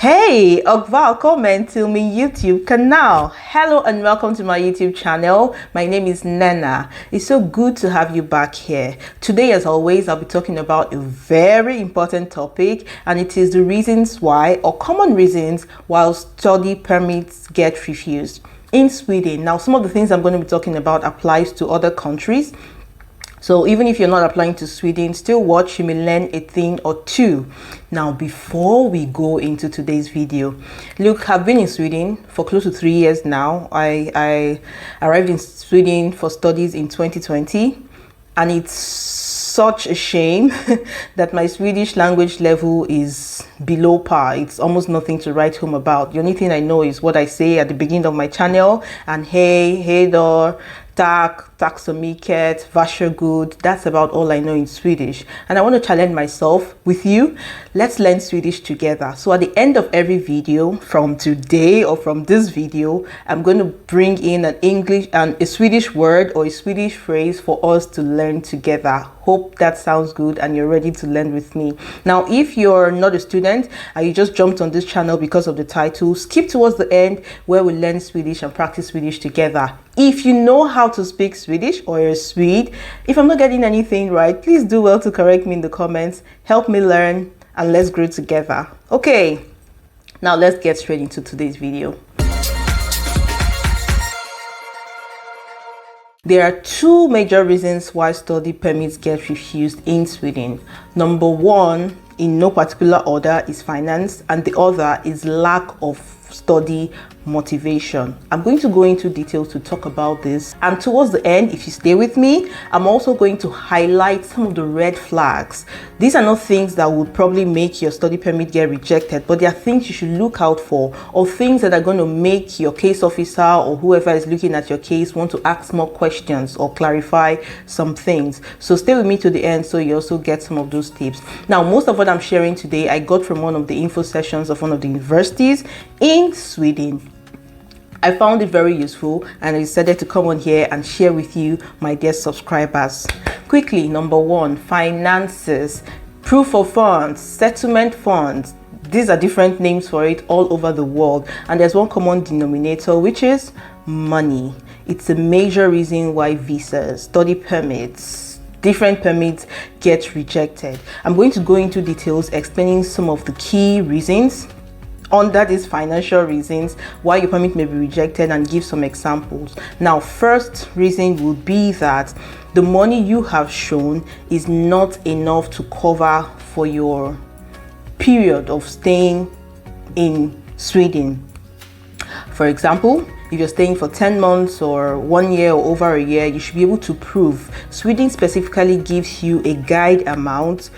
Hey, och välkommen till min YouTube-kanal. Hello and welcome to my YouTube channel. My name is Nana. It's so good to have you back here. Today, as always, I'll be talking about a very important topic, and it is the reasons why, or common reasons, why study permits get refused in Sweden. Now, some of the things I'm going to be talking about applies to other countries. So even if you're not applying to Sweden, still watch, you may learn a thing or two. Now, before we go into today's video, look, I've been in Sweden for close to 3 years now. I arrived in Sweden for studies in 2020, and it's such a shame that my Swedish language level is below par. It's almost nothing to write home about. The only thing I know is what I say at the beginning of my channel, and hey då, tack så mycket, varsågod. That's about all I know in Swedish. And I want to challenge myself with you. Let's learn Swedish together. So at the end of every video from today, or from this video, I'm going to bring in an English and a Swedish word or a Swedish phrase for us to learn together. Hope that sounds good and you're ready to learn with me. Now, if you're not a student and you just jumped on this channel because of the title, skip towards the end where we learn Swedish and practice Swedish together. If you know how to speak Swedish or you're a Swede, if I'm not getting anything right, please do well to correct me in the comments. Help me learn and let's grow together. Okay, now let's get straight into today's video. There are two major reasons why study permits get refused in Sweden. Number one, in no particular order, is finance, and the other is lack of study motivation. I'm going to go into details to talk about this, and towards the end, if you stay with me, I'm also going to highlight some of the red flags. These are not things that would probably make your study permit get rejected, but they are things you should look out for, or things that are going to make your case officer or whoever is looking at your case want to ask more questions or clarify some things. So stay with me to the end so you also get some of those tips. Now, most of what I'm sharing today I got from one of the info sessions of one of the universities in Sweden. I found it very useful and I decided to come on here and share with you, my dear subscribers. Quickly, number one, finances, proof of funds, settlement funds. These are different names for it all over the world, and there's one common denominator, which is money. It's a major reason why visas, study permits, different permits get rejected. I'm going to go into details explaining some of the key reasons under these financial reasons why your permit may be rejected, and give some examples. Now, first reason would be that the money you have shown is not enough to cover for your period of staying in Sweden. For example, if you're staying for 10 months or 1 year or over a year, you should be able to prove. Sweden specifically gives you a guide amount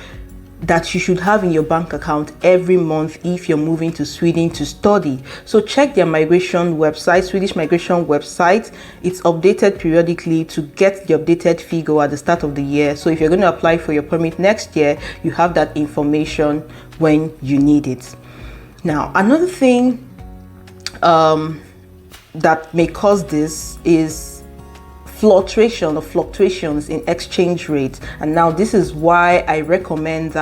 that you should have in your bank account every month if you're moving to Sweden to study. So check their migration website, Swedish migration website. It's updated periodically to get the updated figure at the start of the year. So if you're going to apply for your permit next year, you have that information when you need it. Now, another thing that may cause this is fluctuations in exchange rate. And now this is why I recommend,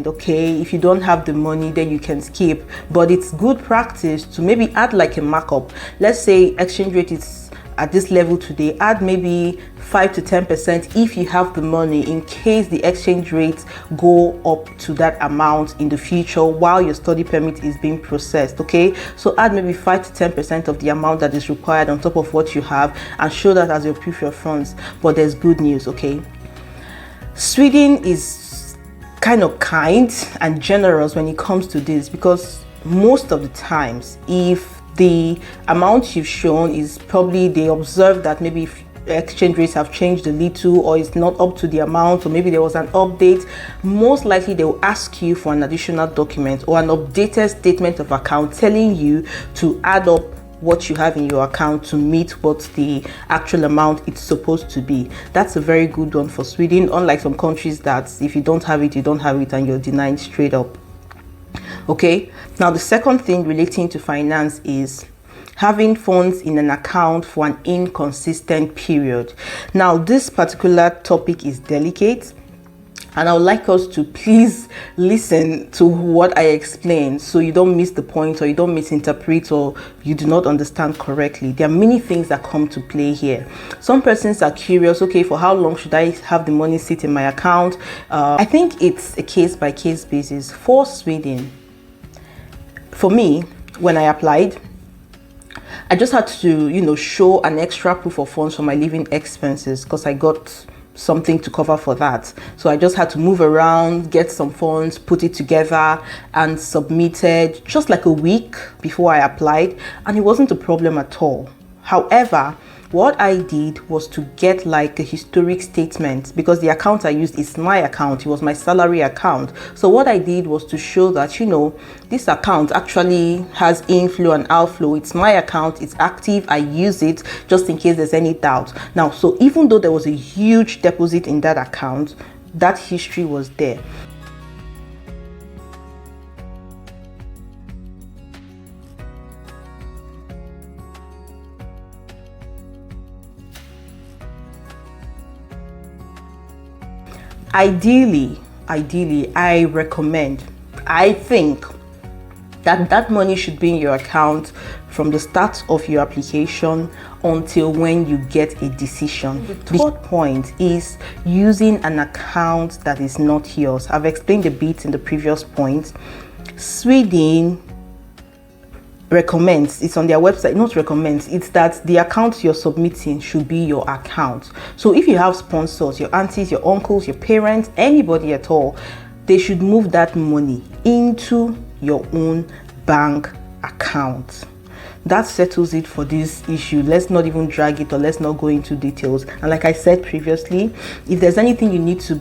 okay, if you don't have the money, then you can skip, but it's good practice to maybe add like a markup. Let's say exchange rate is at this level today, add maybe 5 to 10% if you have the money, in case the exchange rates go up to that amount in the future while your study permit is being processed. Okay, so add maybe 5 to 10% of the amount that is required on top of what you have, and show that as your proof of funds. But there's good news, okay? Sweden is kind of kind and generous when it comes to this, because most of the times, if the amount you've shown is probably, they observe that maybe exchange rates have changed a little, or it's not up to the amount, or maybe there was an update, most likely they will ask you for an additional document or an updated statement of account telling you to add up what you have in your account to meet what the actual amount it's supposed to be. That's a very good one for Sweden, unlike some countries that if you don't have it, you don't have it and you're denied straight up. Okay, now the second thing relating to finance is having funds in an account for an inconsistent period. Now, this particular topic is delicate And I would like us to please listen to what I explain so you don't miss the point, or you don't misinterpret, or you do not understand correctly. There are many things that come to play here. Some persons are curious, okay, for how long should I have the money sit in my account? I think it's a case-by-case basis. For Sweden, for me, when I applied, I just had to, show an extra proof of funds for my living expenses because I got something to cover for that. So I just had to move around, get some funds, put it together, and submitted just like a week before I applied, and it wasn't a problem at all. However, what I did was to get like a historic statement, because the account I used is my account. It was my salary account. So what I did was to show that, this account actually has inflow and outflow. It's my account, it's active, I use it just in case there's any doubt. Now, so even though there was a huge deposit in that account, that history was there. Ideally, I think that money should be in your account from the start of your application until when you get a decision. The third point is using an account that is not yours. I've explained a bit in the previous point. Sweden recommends, it's on their website, not recommends, it's that the account you're submitting should be your account. So if you have sponsors, your aunties, your uncles, your parents, anybody at all, they should move that money into your own bank account. That settles it for this issue. Let's not even drag it, or let's not go into details. And like I said previously, if there's anything you need to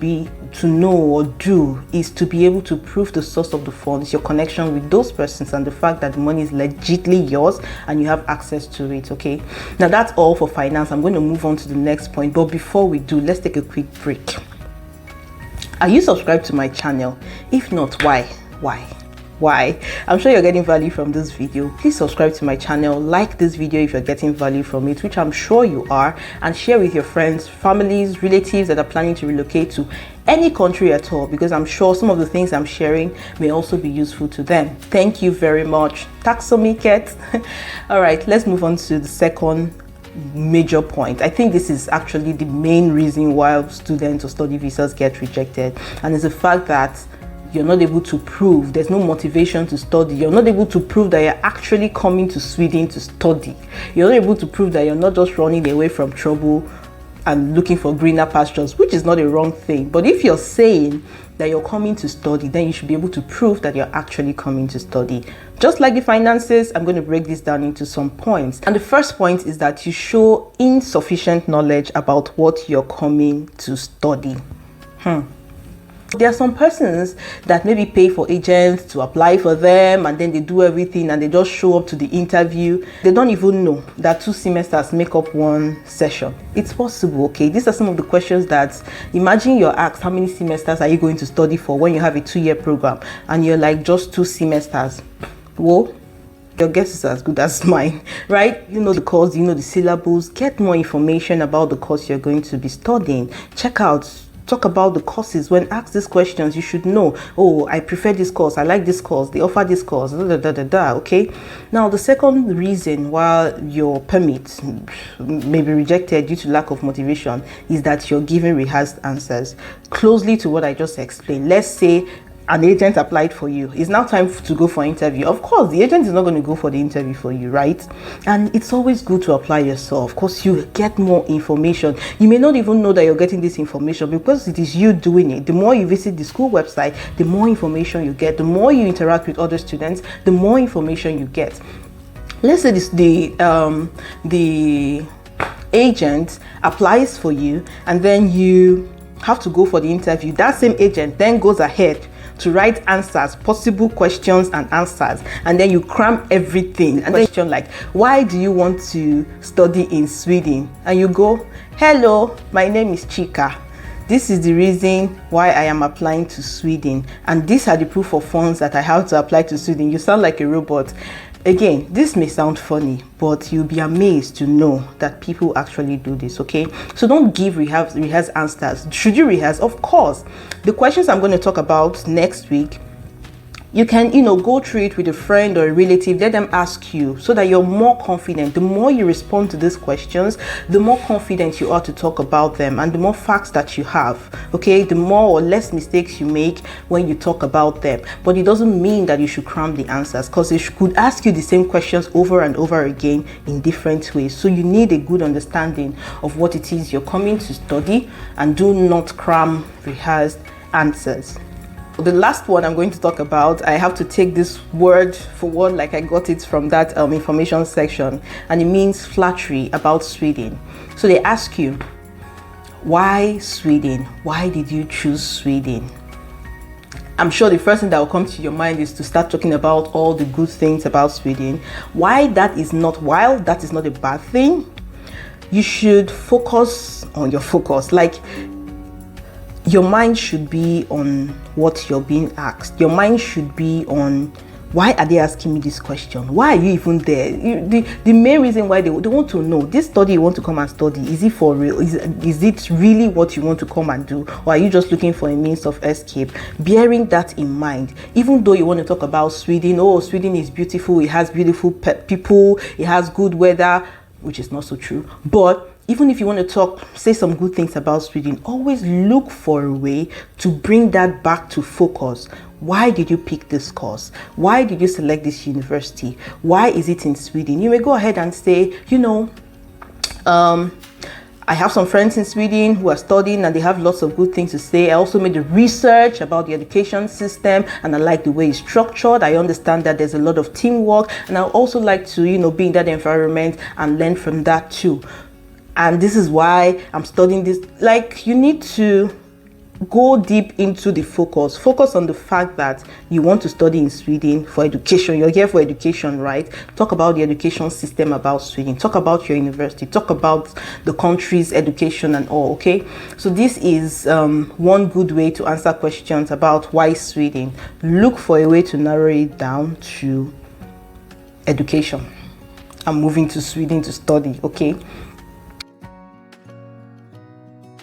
know or do, is to be able to prove the source of the funds, your connection with those persons, and the fact that the money is legitimately yours and you have access to it. Okay, now that's all for finance. I'm going to move on to the next point, but before we do, let's take a quick break. Are you subscribed to my channel? If not, why? I'm sure you're getting value from this video. Please subscribe to my channel, like this video if you're getting value from it, which I'm sure you are, and share with your friends, families, relatives that are planning to relocate to any country at all, because I'm sure some of the things I'm sharing may also be useful to them. Thank you very much. Tack så mycket. All right, let's move on to the second major point. I think this is actually the main reason why students or study visas get rejected, and it's the fact that you're not able to prove, there's no motivation to study. You're not able to prove that you're actually coming to Sweden to study. You're not able to prove that you're not just running away from trouble and looking for greener pastures, which is not a wrong thing. But if you're saying that you're coming to study, then you should be able to prove that you're actually coming to study. Just like the finances, I'm going to break this down into some points. And the first point is that you show insufficient knowledge about what you're coming to study. There are some persons that maybe pay for agents to apply for them, and then they do everything and they just show up to the interview. They don't even know that 2 semesters make up 1 session. It's possible, okay? These are some of the questions that, imagine you're asked, how many semesters are you going to study for when you have a 2-year program, and you're like, just 2 semesters. Whoa. Your guess is as good as mine, right? You know the course, you know the syllables. Get more information about the course you're going to be studying. Talk about the courses. When asked these questions, you should know, oh, I prefer this course, I like this course, they offer this course, okay? Now, the second reason why your permit may be rejected due to lack of motivation is that you're giving rehearsed answers closely to what I just explained. Let's say an agent applied for you. It's now time to go for interview. Of course, the agent is not going to go for the interview for you, right? And it's always good to apply yourself. Of course, you get more information. You may not even know that you're getting this information because it is you doing it. The more you visit the school website, the more information you get. The more you interact with other students, the more information you get. Let's say the agent applies for you, and then you have to go for the interview. That same agent then goes ahead to write answers, possible questions and answers, and then you cram everything. And question like, why do you want to study in Sweden? And you go, hello, my name is Chika. this is the reason why I am applying to Sweden, and these are the proof of funds that I have to apply to Sweden. You sound like a robot. Again, this may sound funny, but you'll be amazed to know that people actually do this, okay? So don't give rehearse answers. Should you rehearse? Of course. The questions I'm going to talk about next week, you can, go through it with a friend or a relative. Let them ask you so that you're more confident. The more you respond to these questions, the more confident you are to talk about them, and the more facts that you have, okay, the more or less mistakes you make when you talk about them. But it doesn't mean that you should cram the answers, because they could ask you the same questions over and over again in different ways. So you need a good understanding of what it is you're coming to study, and do not cram rehearsed answers. The last one I'm going to talk about, I have to take this word for word like I got it from that information section, and it means flattery about Sweden. So they ask you, why Sweden? Why did you choose Sweden? I'm sure the first thing that will come to your mind is to start talking about all the good things about Sweden. While that is not a bad thing, you should focus on your focus. Like, your mind should be on what you're being asked. Your mind should be on, why are they asking me this question? Why are you even there? The main reason why they want to know, this study you want to come and study, is it for real? Is it really what you want to come and do? Or are you just looking for a means of escape? Bearing that in mind, even though you want to talk about Sweden, Sweden is beautiful, it has beautiful people, it has good weather, which is not so true, but even if you want to say some good things about Sweden, always look for a way to bring that back to focus. Why did you pick this course? Why did you select this university? Why is it in Sweden? You may go ahead and say, I have some friends in Sweden who are studying and they have lots of good things to say. I also made the research about the education system and I like the way it's structured. I understand that there's a lot of teamwork, and I also like to, be in that environment and learn from that too. And this is why I'm studying this. Like, you need to go deep into the focus on the fact that you want to study in Sweden for education. You're here for education, right? Talk about the education system about Sweden, talk about your university, talk about the country's education and all. Okay, so this is one good way to answer questions about why Sweden. Look for a way to narrow it down to education. I'm moving to Sweden to study. Okay,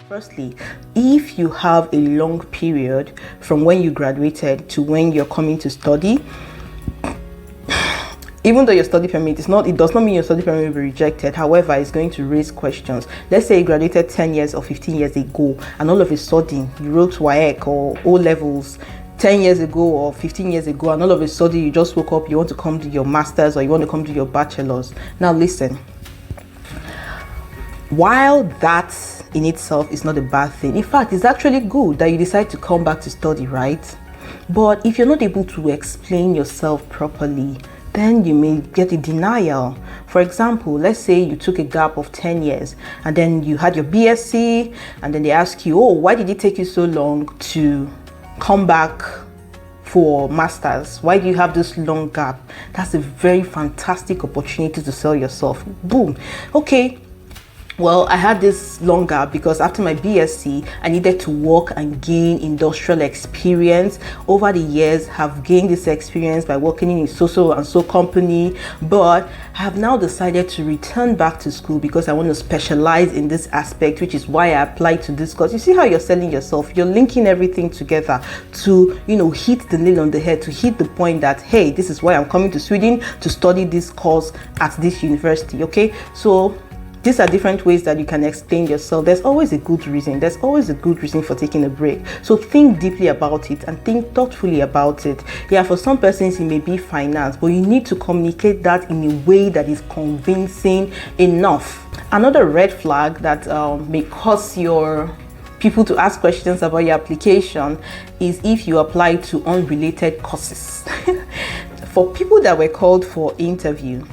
firstly, if you have a long period from when you graduated to when you're coming to study, even though your study permit it does not mean your study permit will be rejected. However, it's going to raise questions. Let's say you graduated 10 years or 15 years ago, and all of a sudden you wrote WAEC or O levels 10 years ago or 15 years ago, and all of a sudden you just woke up, you want to come to your master's or you want to come to your bachelor's. Now listen, while that in itself is not a bad thing, in fact, it's actually good that you decide to come back to study, right? But if you're not able to explain yourself properly, then you may get a denial. For example, let's say you took a gap of 10 years and then you had your BSc, and then they ask you, why did it take you so long to come back for masters? Why do you have this long gap? That's a very fantastic opportunity to sell yourself. Boom. Okay, well, I had this long gap because after my BSc, I needed to work and gain industrial experience. Over the years, have gained this experience by working in a so and so company, but I have now decided to return back to school because I want to specialize in this aspect, which is why I applied to this course. You see how you're selling yourself? You're linking everything together to, hit the nail on the head, to hit the point that, hey, this is why I'm coming to Sweden to study this course at this university. Okay, so these are different ways that you can explain yourself. There's always a good reason. There's always a good reason for taking a break. So think deeply about it and think thoughtfully about it. Yeah, for some persons it may be finance, but you need to communicate that in a way that is convincing enough. Another red flag that may cause your people to ask questions about your application is if you apply to unrelated courses. For people that were called for interview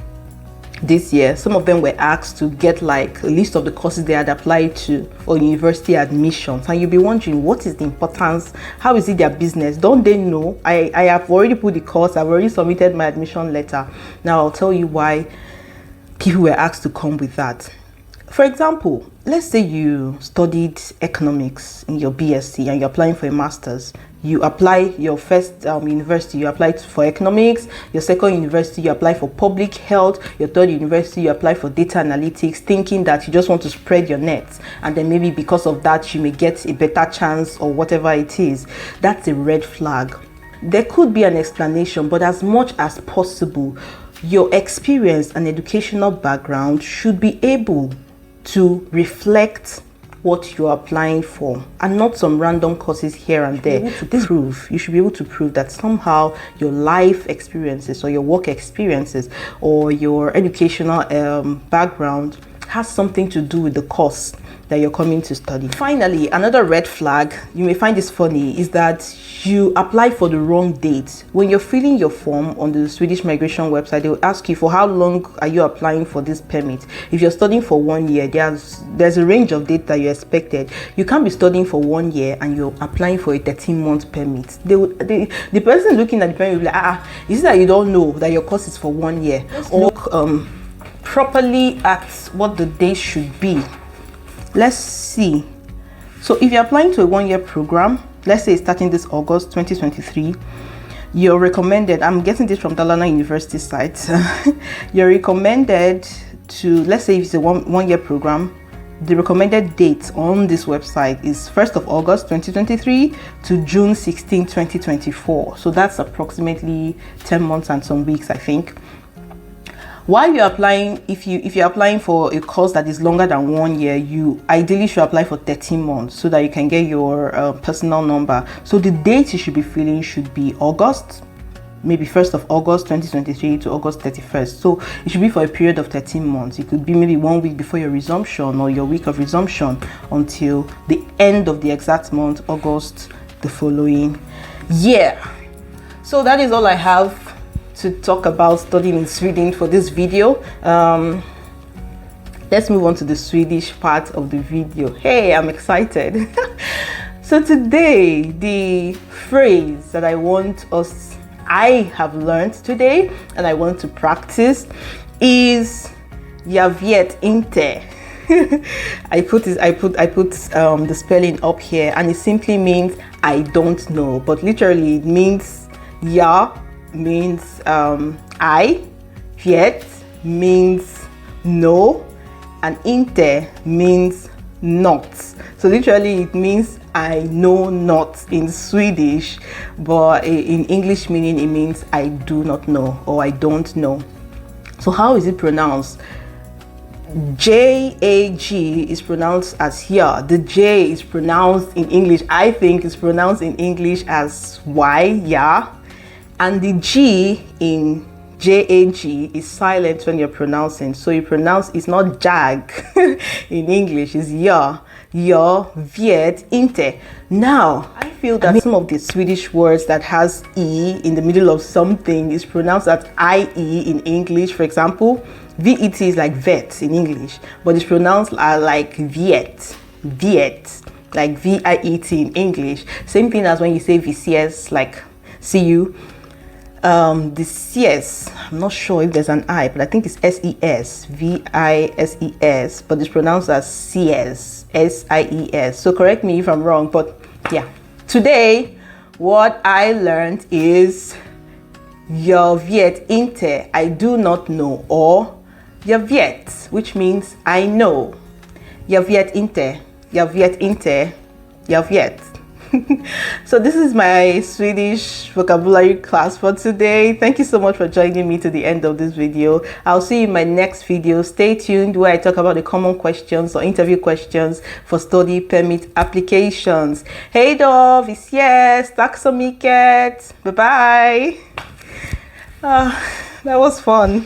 this year, some of them were asked to get like a list of the courses they had applied to for university admissions, and you'll be wondering, what is the importance? How is it their business? Don't they know? I have already put the course, I've already submitted my admission letter. Now I'll tell you why people were asked to come with that. For example, let's say you studied economics in your BSc and you're applying for a master's. You apply your first university, you apply for economics. Your second university, you apply for public health. Your third university, you apply for data analytics, thinking that you just want to spread your net. And then maybe because of that, you may get a better chance or whatever it is. That's a red flag. There could be an explanation, but as much as possible, your experience and educational background should be able to reflect what you're applying for, and not some random courses here and there. You should be able to prove that somehow your life experiences or your work experiences or your educational background has something to do with the course that you're coming to study. Finally, another red flag, you may find this funny, is that you apply for the wrong date. When you're filling your form on the Swedish migration website, they will ask you for how long are you applying for this permit. If you're studying for 1 year, there's a range of date that you expected. You can't be studying for 1 year and you're applying for a 13-month permit. The person looking at the permit will be like, is it that you don't know that your course is for 1 year? Or look properly at what the date should be. Let's see. So if you're applying to a 1-year program, let's say it's starting this August 2023, you're recommended, I'm getting this from Dalarna University site, you're recommended to, let's say if it's a one-year program, the recommended date on this website is 1st of August 2023 to June 16, 2024. So that's approximately 10 months and some weeks, I think. While you're applying, if you're applying for a course that is longer than 1 year, you ideally should apply for 13 months so that you can get your personal number. So the date you should be filling should be August, maybe 1st of August 2023 to August 31st. So it should be for a period of 13 months. It could be maybe 1 week before your resumption or your week of resumption until the end of the exact month, August the following year. So that is all I have to talk about studying in Sweden for this video. Let's move on to the Swedish part of the video. Hey, I'm excited. So today, the phrase that I have learned today and I want to practice is "Jag vet inte." I put the spelling up here, and it simply means I don't know, but literally it means "ja" means I, vet means no, and inte means not. So literally it means I know not in Swedish, but in English meaning it means I do not know or I don't know. So how is it pronounced? J-A-G is pronounced as yeah. The J is pronounced in English, I think it's pronounced in English as Y, yeah. And the G in J-A-G is silent when you're pronouncing. So you pronounce, it's not jag in English, it's ja, vet inte. Now, I feel that some of the Swedish words that has E in the middle of something is pronounced as I-E in English. For example, V-E-T is like vet in English, but it's pronounced like viet, like V-I-E-T in English. Same thing as when you say VCS, like see you. The CS, I'm not sure if there's an I, but I think it's S-E-S, V-I-S-E-S, but it's pronounced as CS, S-I-E-S. So correct me if I'm wrong, but yeah. Today, what I learned is jag vet inte, I do not know, or jag vet, which means I know. Jag vet inte, jag vet inte, jag vet. So this is my Swedish vocabulary class for today. Thank you so much for joining me to the end of this video. I'll see you in my next video. Stay tuned where I talk about the common questions or interview questions for study permit applications. Hej då, vi ses, tack så mycket, bye bye. That was fun.